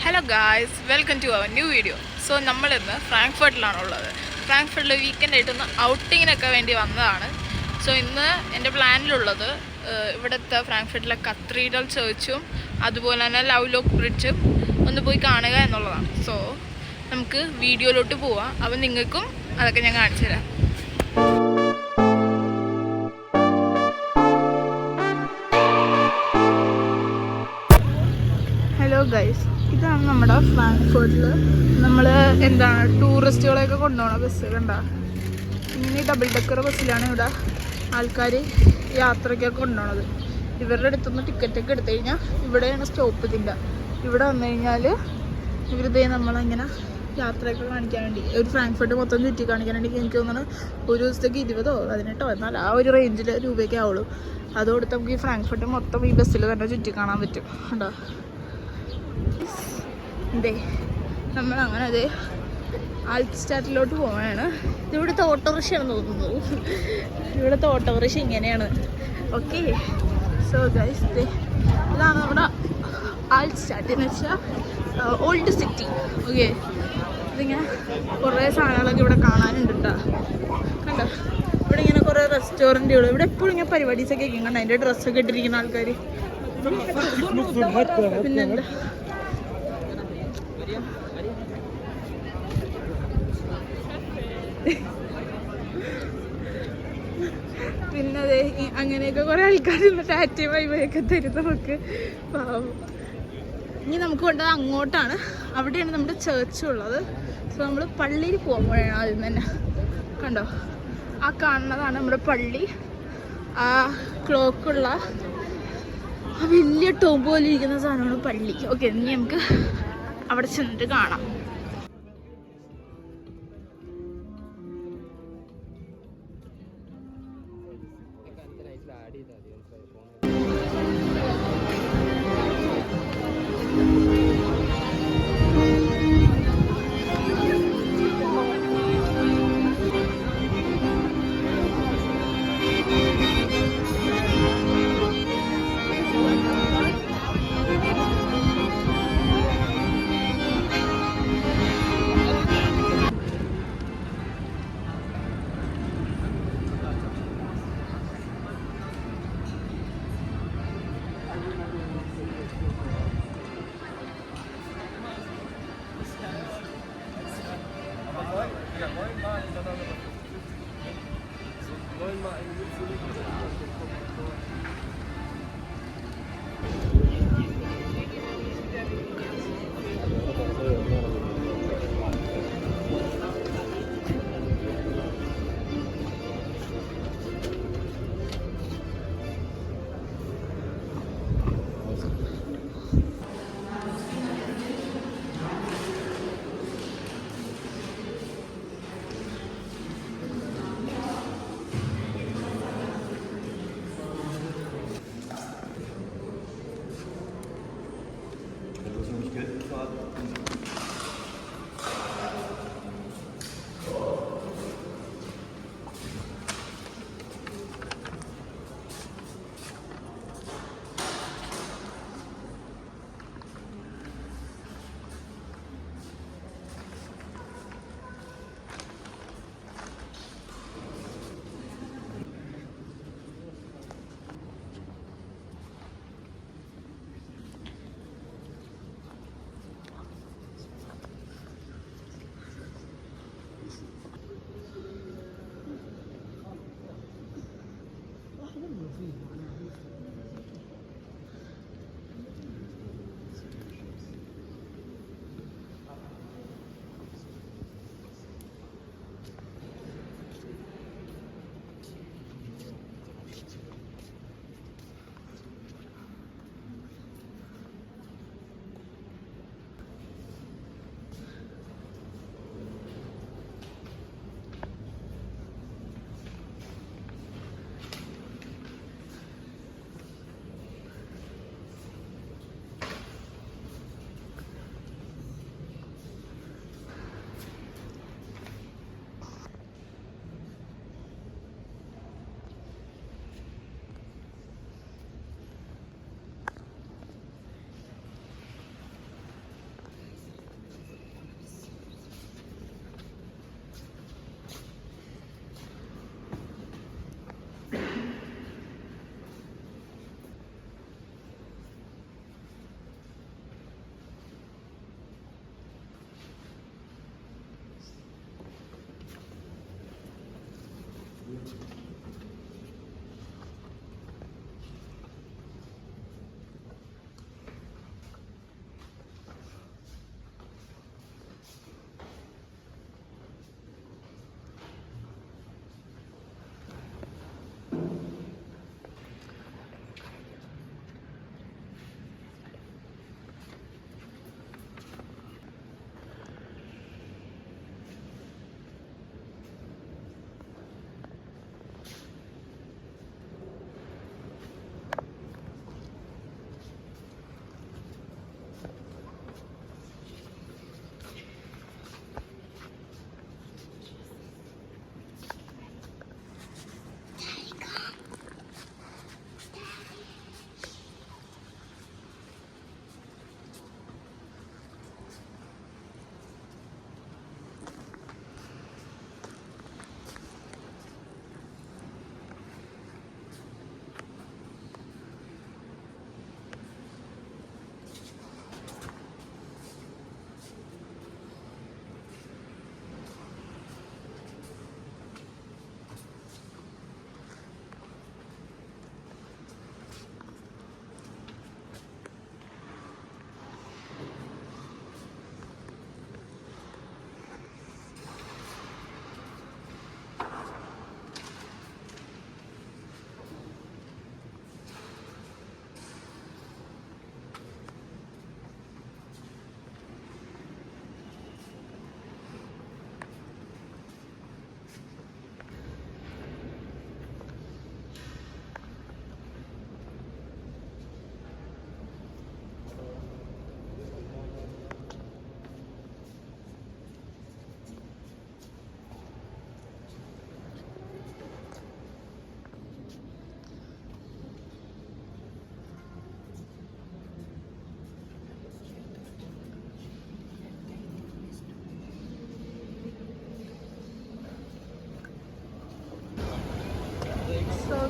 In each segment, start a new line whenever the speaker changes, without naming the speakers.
Hello guys, welcome to our new video. So നമ്മളിന്ന് ഫ്രാങ്ക്ഫർട്ടിലാണുള്ളത്. ഫ്രാങ്ക്ഫർട്ടിൽ വീക്കെൻഡായിട്ടൊന്ന് ഔട്ടിങ്ങിനൊക്കെ വേണ്ടി വന്നതാണ്. സോ ഇന്ന് എൻ്റെ പ്ലാനിലുള്ളത് ഇവിടുത്തെ ഫ്രാങ്ക്ഫർട്ടിലെ കത്തീഡ്രൽ ചർച്ചും അതുപോലെ തന്നെ ലവ് ലോക്ക് ബ്രിഡ്ജും ഒന്ന് പോയി കാണുക എന്നുള്ളതാണ്. സോ നമുക്ക് വീഡിയോയിലോട്ട് പോവാം. അപ്പം നിങ്ങൾക്കും അതൊക്കെ ഞാൻ കാണിച്ചു തരാം. ഹലോ ഗൈസ്, ഇതാണ് നമ്മുടെ ഫ്രാങ്ക്ഫർട്ടിൽ നമ്മൾ ടൂറിസ്റ്റുകളെയൊക്കെ കൊണ്ടുപോകണ ബസ് കണ്ട. ഇങ്ങനെ ഡബിൾ ഡെക്കർ ബസ്സിലാണ് ഇവിടെ ആൾക്കാർ യാത്രയ്ക്കൊക്കെ കൊണ്ടുപോകണത്. ഇവരുടെ അടുത്തുനിന്ന് ടിക്കറ്റൊക്കെ എടുത്തു കഴിഞ്ഞാൽ ഇവിടെയാണ് സ്റ്റോപ്പ് ഇതില്ല. ഇവിടെ വന്നു കഴിഞ്ഞാൽ ഇവരിതേ നമ്മളിങ്ങനെ യാത്രയൊക്കെ കാണിക്കാൻ വേണ്ടി ഒരു ഫ്രാങ്ക്ഫർട്ട് മൊത്തം ചുറ്റി കാണിക്കാൻ വേണ്ടി എനിക്ക് തോന്നുന്നു ഒരു ദിവസത്തേക്ക് 20 or 18 എന്നാൽ ആ ഒരു റേഞ്ചിൽ രൂപയൊക്കെ ആവുള്ളൂ. അതോടുത്ത് നമുക്ക് ഈ ഫ്രാങ്ക്ഫർട്ട് മൊത്തം ഈ ബസ്സിൽ തന്നെ ചുറ്റി കാണാൻ പറ്റും. കണ്ടോ അതെ, നമ്മളങ്ങനെ അതെ ആൽറ്റ്സ്റ്റാറ്റിലോട്ട് പോവാണ്. ഇതിവിടുത്തെ ഓട്ടോറിക്ഷയാണെന്ന് തോന്നുന്നു. ഇവിടുത്തെ ഓട്ടോറിക്ഷ ഇങ്ങനെയാണ്. ഓക്കെ, സോ ഗൈസ് ഇതാണ് നമ്മുടെ ആൽറ്റ്സ്റ്റാറ്റ് എന്ന് വെച്ചാൽ ഓൾഡ് സിറ്റി. ഓക്കെ, ഇതിങ്ങനെ കുറേ സാധനങ്ങളൊക്കെ ഇവിടെ കാണാനുണ്ട് കേട്ടോ. കണ്ടോ, ഇവിടെ ഇങ്ങനെ കുറേ റെസ്റ്റോറൻറ്റുകൾ, ഇവിടെ എപ്പോഴും ഇങ്ങനെ പരിപാടീസൊക്കെ ആയിരിക്കും. കണ്ടോ അതിൻ്റെ ഡ്രസ്സൊക്കെ ഇട്ടിരിക്കുന്ന ആൾക്കാർ. പിന്നെന്താ പിന്നെ അതെ അങ്ങനെയൊക്കെ കുറെ ആൾക്കാർ ടാറ്റയും വൈബൊക്കെ തരും നമുക്ക്. പാവം. ഇനി നമുക്ക് കൊണ്ടത് അങ്ങോട്ടാണ്. അവിടെയാണ് നമ്മുടെ ചേർച്ച് ഉള്ളത്. സോ നമ്മൾ പള്ളിയിൽ പോകുമ്പോഴാണ് ആദ്യം തന്നെ. കണ്ടോ, ആ കാണുന്നതാണ് നമ്മുടെ പള്ളി. ആ ക്ലോക്കുള്ള ആ വലിയ ടോപ്പ് പോലെ ഇരിക്കുന്ന സാധനമാണ് പള്ളി. ഓക്കെ, ഇനി നമുക്ക് അവിടെ ചെന്നിട്ട് കാണാം.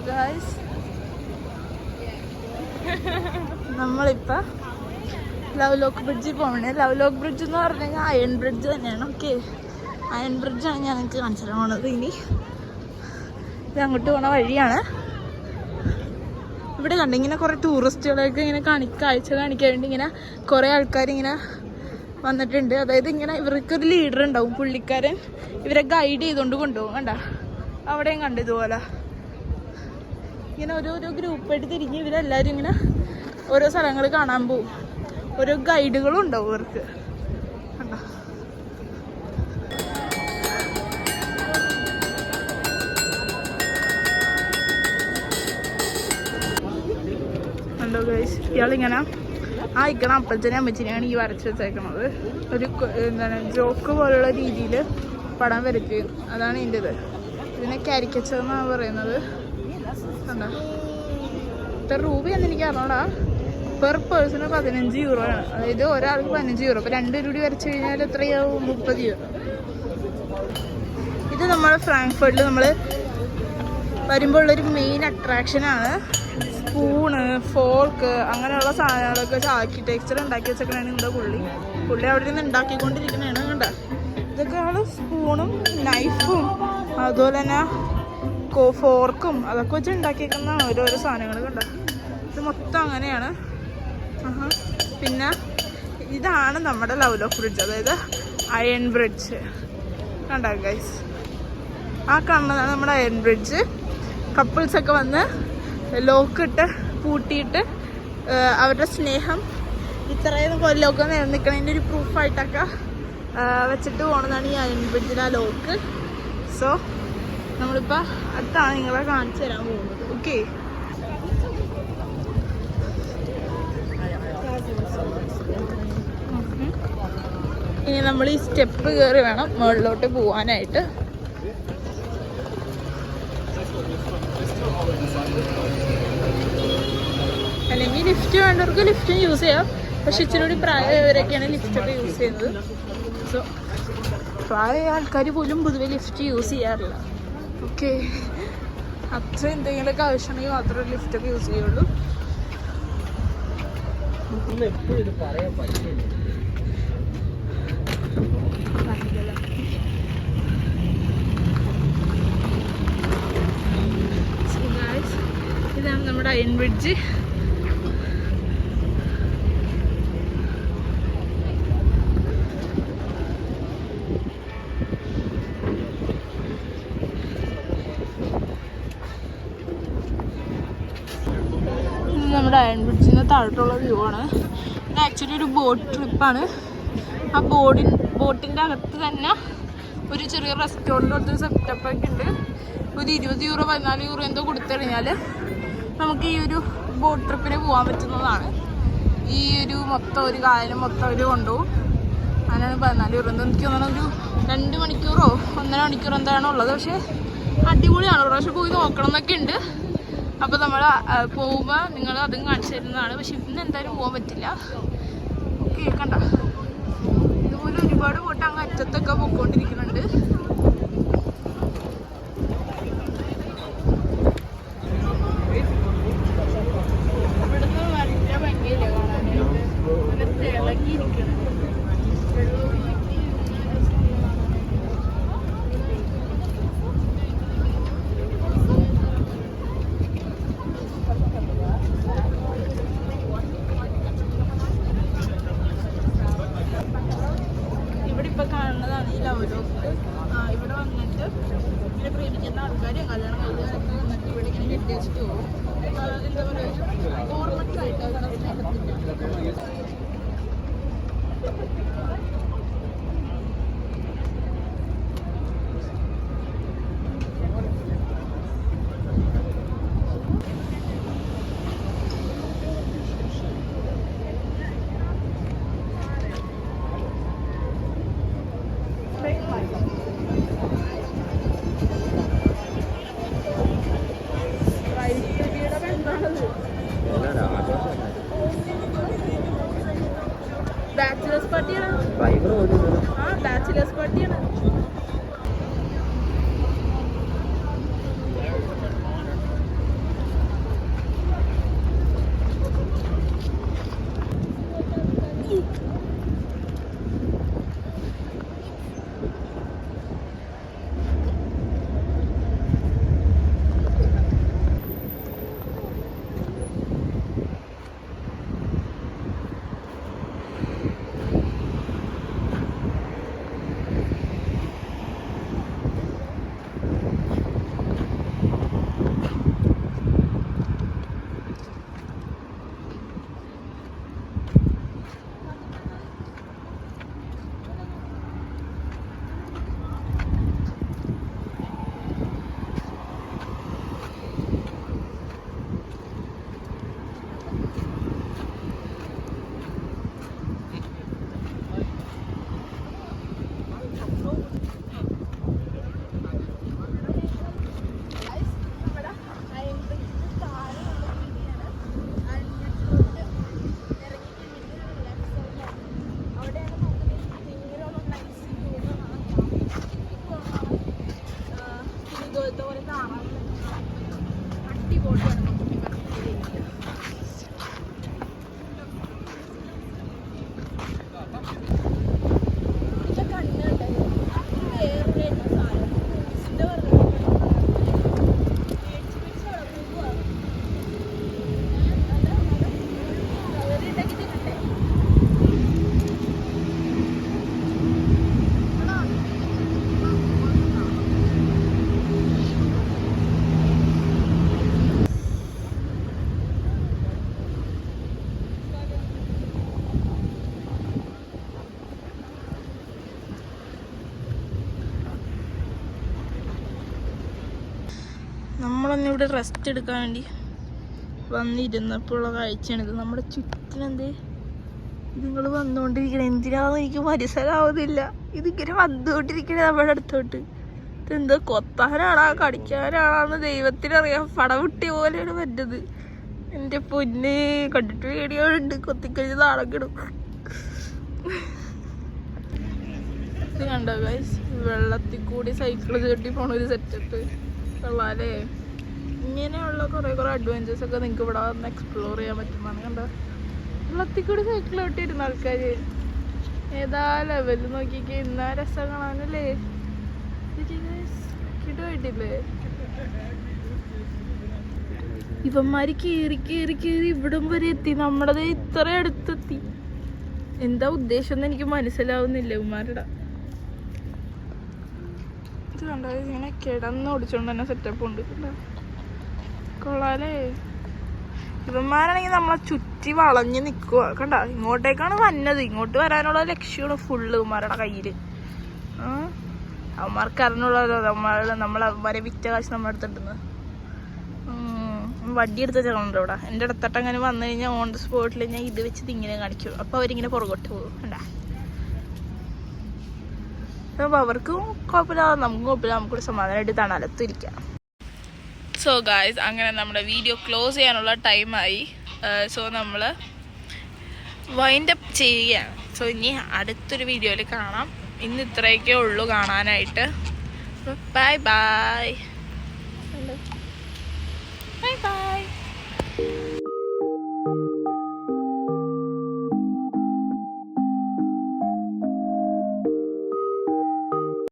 ഗൈസ് നമ്മളിപ്പോൾ ലവ് ലോക്ക് ബ്രിഡ്ജിൽ പോകണേ. ലവ് ലോക്ക് ബ്രിഡ്ജ് എന്ന് പറഞ്ഞു കഴിഞ്ഞാൽ അയൺ ബ്രിഡ്ജ് തന്നെയാണ്. ഓക്കെ, അയൺ ബ്രിഡ്ജാണ് ഞാൻ നിങ്ങൾക്ക് കാണിച്ചു തരാൻ പോണത്. ഇനി ഇത് അങ്ങോട്ട് പോണ വഴിയാണ്. ഇവിടെ കണ്ട് ഇങ്ങനെ കുറേ ടൂറിസ്റ്റുകളൊക്കെ ഇങ്ങനെ കാഴ്ച കാണിക്കാൻ വേണ്ടി ഇങ്ങനെ കുറേ ആൾക്കാരിങ്ങനെ വന്നിട്ടുണ്ട്. അതായത് ഇങ്ങനെ ഇവർക്കൊരു ലീഡർ ഉണ്ടാവും, പുള്ളിക്കാരൻ ഇവരെ ഗൈഡ് ചെയ്തുകൊണ്ട് കൊണ്ടുപോകും. കണ്ട അവിടെയും കണ്ട് ഇതുപോലെ ഇങ്ങനെ ഓരോരോ ഗ്രൂപ്പായിട്ട് തിരിഞ്ഞ് ഇവരെല്ലാവരും ഇങ്ങനെ ഓരോ സ്ഥലങ്ങൾ കാണാൻ പോകും. ഓരോ ഗൈഡുകളും ഉണ്ടാവും ഇവർക്ക്. കണ്ടോ കണ്ടോ ഗൈസ്, ഇയാളിങ്ങനെ ആ ഇക്കണ അപ്പച്ചനെ അമ്മച്ചിനെയാണ് ഈ വരച്ച് വെച്ചേക്കണത്. ഒരു എന്താണ് ജോക്ക് പോലുള്ള രീതിയിൽ പടം വരയ്ക്കുകയും അതാണ് ഇതിൻ്റെ ഇത്. ഇതിനെ കാരിക്കച്ചർ എന്നാണ് പറയുന്നത്. കണ്ടോ ഇത്ര രൂപയെന്ന് എനിക്ക് അറിഞ്ഞോടാ. പെർ പേഴ്സണ് 15 യൂറോ ആണ്. അതായത് ഒരാൾക്ക് 15 യൂറോ. അപ്പോൾ 2 രൂപ വരച്ച് കഴിഞ്ഞാൽ എത്രയാവും? 30 യൂറോ. ഇത് നമ്മൾ ഫ്രാങ്ക്ഫർട്ടിൽ നമ്മൾ വരുമ്പോൾ ഉള്ളൊരു മെയിൻ അട്രാക്ഷനാണ്. സ്പൂണ്, ഫോർക്ക് അങ്ങനെയുള്ള സാധനങ്ങളൊക്കെ ആർക്കിടെക്ചർ ഉണ്ടാക്കി വെച്ചേക്കണാണ് എന്താ പുള്ളി അവിടെ നിന്ന് ഉണ്ടാക്കിക്കൊണ്ടിരിക്കണതാണ്. കണ്ട ഇതൊക്കെയാണ് സ്പൂണും നൈഫും അതുപോലെ തന്നെ ഫോർക്കും അതൊക്കെ വെച്ച് ഉണ്ടാക്കിയേക്കുന്നതാണ് ഓരോരോ സാധനങ്ങൾ. കണ്ട ഇത് മൊത്തം അങ്ങനെയാണ്. പിന്നെ ഇതാണ് നമ്മുടെ ലവ് ലോക്ക് ബ്രിഡ്ജ്, അതായത് അയൺ ബ്രിഡ്ജ്. കണ്ട ഗൈസ്, ആ കാണുന്നതാണ് നമ്മുടെ അയൺ ബ്രിഡ്ജ്. കപ്പിൾസൊക്കെ വന്ന് ലോക്കിട്ട് പൂട്ടിയിട്ട് അവരുടെ സ്നേഹം ഇത്രയും കൊല്ലമൊക്കെ നിൽക്കണതിൻ്റെ ഒരു പ്രൂഫായിട്ടൊക്കെ വെച്ചിട്ട് പോകണമെന്നാണ് ഈ അയൺ ബ്രിഡ്ജിലെ ആ ലോക്ക്. സോ നമ്മളിപ്പോൾ അടുത്താണ് നിങ്ങളെ കാണിച്ചു തരാൻ പോകുന്നത്. ഓക്കെ, ഇനി നമ്മൾ ഈ സ്റ്റെപ്പ് കയറി വേണം മുകളിലോട്ട് പോകാനായിട്ട്. അല്ലെങ്കിൽ ലിഫ്റ്റ് വേണ്ടവർക്ക് ലിഫ്റ്റും യൂസ് ചെയ്യാം. പക്ഷെ ഇച്ചിരി കൂടി പ്രായമായവരൊക്കെയാണ് ലിഫ്റ്റൊക്കെ യൂസ് ചെയ്യുന്നത്. സോ പ്രായമായ ആൾക്കാർ പോലും പൊതുവെ ലിഫ്റ്റ് യൂസ് ചെയ്യാറില്ല. ഓക്കെ, അത്ര എന്തെങ്കിലുമൊക്കെ ആവശ്യമുണ്ടെങ്കിൽ മാത്രമേ ലിഫ്റ്റൊക്കെ യൂസ് ചെയ്യുള്ളൂ. ഇതാണ് നമ്മുടെ അയൺ ബ്രിഡ്ജ്. നമ്മുടെ അയൺ ബ്രിഡ്ജിന് താഴോട്ടുള്ള വ്യൂ ആണ്. ഇത് ആക്ച്വലി ഒരു ബോട്ട് ട്രിപ്പാണ്. ആ ബോട്ടിൻ്റെ അകത്ത് തന്നെ ഒരു ചെറിയ റെസ്റ്റോറൻറ്റ് പോലത്തെ സെറ്റപ്പൊക്കെ ഉണ്ട്. ഒരു 20 യൂറോ 14 യൂറോ എന്തോ കൊടുത്തു കഴിഞ്ഞാൽ നമുക്ക് ഈ ഒരു ബോട്ട് ട്രിപ്പിന് പോകാൻ പറ്റുന്നതാണ്. ഈ ഒരു മൊത്തം ഒരു കായലും മൊത്തം അവർ കൊണ്ടുപോകും. അതിനാണ് 14 യൂറോ. എന്തോ എനിക്ക് തോന്നുന്നത് ഒരു 2 മണിക്കൂറോ 1.5 മണിക്കൂറോ എന്താണോ ഉള്ളത്. പക്ഷേ അടിപൊളിയാണ്. ഒരു പ്രാവശ്യം പോയി നോക്കണം എന്നൊക്കെ ഉണ്ട്. അപ്പോൾ നമ്മൾ പോകുമ്പോൾ നിങ്ങൾ അതും കാണിച്ചു തരുന്നതാണ്. പക്ഷെ ഇന്ന് എന്തായാലും പോകാൻ പറ്റില്ല. ഓക്കെ, കണ്ട ഇതുപോലെ ഒരുപാട് ബോട്ട് അങ്ങ് അറ്റത്തൊക്കെ പോയിക്കൊണ്ടിരിക്കുന്നുണ്ട്. ഇവിടുന്ന് നല്ല ഭംഗിയില്ല കാണാനായിട്ട്. അങ്ങനെ തിളങ്ങിയിരിക്കണം. കാണുന്നതാണ് ഈ ലവ് ലോക്ക്. ഇവിടെ വന്നിട്ട് ഇങ്ങനെ പ്രേമിക്കുന്ന ആൾക്കാർ കല്യാണം കഴിക്കാനൊക്കെ വന്നിട്ട് ഇവിടെ ഇങ്ങനെ കെട്ടി വെച്ചിട്ട് പോകും. എന്താ പറയുക, ഓർമ്മയ്ക്ക് ആയിട്ട് സ്നേഹത്തിൻ്റെ. ബാച്ചിലേഴ്സ് പാർട്ടിയാണ്. ബാച്ചിലേഴ്സ് പാർട്ടിയാണ്. നമ്മളൊന്നിവിടെ റെസ്റ്റ് എടുക്കാൻ വേണ്ടി വന്നിരുന്നപ്പോഴുള്ള കാഴ്ചയാണിത്. നമ്മുടെ ചുറ്റിനെന്ത് നിങ്ങൾ വന്നുകൊണ്ടിരിക്കണേ, എന്തിനാണെന്ന് എനിക്ക് മനസ്സിലാവുന്നില്ല. ഇതിങ്ങനെ വന്നുകൊണ്ടിരിക്കണേ നമ്മുടെ അടുത്തോട്ട്. ഇതെന്തോ കൊത്താനാണോ കടിക്കാനാണോന്ന് ദൈവത്തിനറിയാം. പടവിട്ടിയ പോലെയാണ് വരുന്നത്. എൻ്റെ പൊന്ന് കണ്ടിട്ട് പേടിയോടുണ്ട്. കൊത്തിക്കഴിഞ്ഞ് നാളെക്കിടും. ഇത് കണ്ടോ ഗൈസ്, വെള്ളത്തിൽ കൂടി സൈക്കിള് ചവിട്ടി പോണ ഒരു സെറ്റപ്പ് കൊള്ളാല്ലേ. ഇങ്ങനെയുള്ള കുറേ അഡ്വഞ്ചേഴ്സ് ഒക്കെ നിങ്ങൾക്ക് ഇവിടെ വന്ന് എക്സ്പ്ലോർ ചെയ്യാൻ പറ്റുന്നതാണ്. കണ്ടോ, വെള്ളത്തിൽ കൂടി സൈക്കിൾ ചവിട്ടിയിരുന്ന ആൾക്കാർ ഏതാ ലെവല് നോക്കിക്ക്. എന്നാ രസം കാണാനല്ലേ. കിട്ടുമായിട്ടില്ലേ ഇവന്മാര് കീറി കീറി കീറി ഇവിടം വരെ എത്തി. നമ്മുടേത് ഇത്ര അടുത്തെത്തി. എന്താ ഉദ്ദേശം എന്ന് എനിക്ക് മനസ്സിലാവുന്നില്ല ഇവന്മാരുടെ. ഇത് കണ്ടോ, ഇങ്ങനെ കിടന്ന് ഓടിച്ചോണ്ട് തന്നെ സെറ്റപ്പ് ഉണ്ട്. കൊള്ളാലേ. ഇവന്മാരാണെങ്കിൽ നമ്മളെ ചുറ്റി വളഞ്ഞ് നിൽക്കുക. കണ്ട, ഇങ്ങോട്ടേക്കാണ് വന്നത്. ഇങ്ങോട്ട് വരാനുള്ള ലക്ഷ്യമാണ് ഫുള്ള് ഇവന്മാരുടെ കയ്യില്. അവന്മാർക്ക് അറിഞ്ഞുള്ളതോ നമ്മളവന്മാരെ വിറ്റ കാശ് നമ്മുടെ അടുത്തിട്ടുന്നത്. വണ്ടി എടുത്ത് വെച്ചാണല്ലോ ഇവിടെ. എൻ്റെ അടുത്തോട്ട് അങ്ങനെ വന്നു കഴിഞ്ഞാൽ ഓൺ ദ സ്പോട്ടിൽ ഞാൻ ഇത് വെച്ചിട്ട് ഇങ്ങനെ കാണിക്കും. അപ്പോൾ അവരിങ്ങനെ പുറകോട്ട് പോകും. കണ്ടാ, അപ്പോൾ അവർക്കും കുഴപ്പമില്ല, നമുക്കും കുഴപ്പമില്ല. നമുക്കൊരു സമാധാനമായിട്ട് തണലത്തിരിക്കാം. സോ ഗായ്സ്, അങ്ങനെ നമ്മുടെ വീഡിയോ ക്ലോസ് ചെയ്യാനുള്ള ടൈമായി. സോ നമ്മൾ വൈൻഡ് അപ്പ് ചെയ്യുകയാണ്. സോ ഇനി അടുത്തൊരു വീഡിയോയിൽ കാണാം. ഇന്ന് ഇത്രയൊക്കെ ഉള്ളൂ കാണാനായിട്ട്. Bye bye.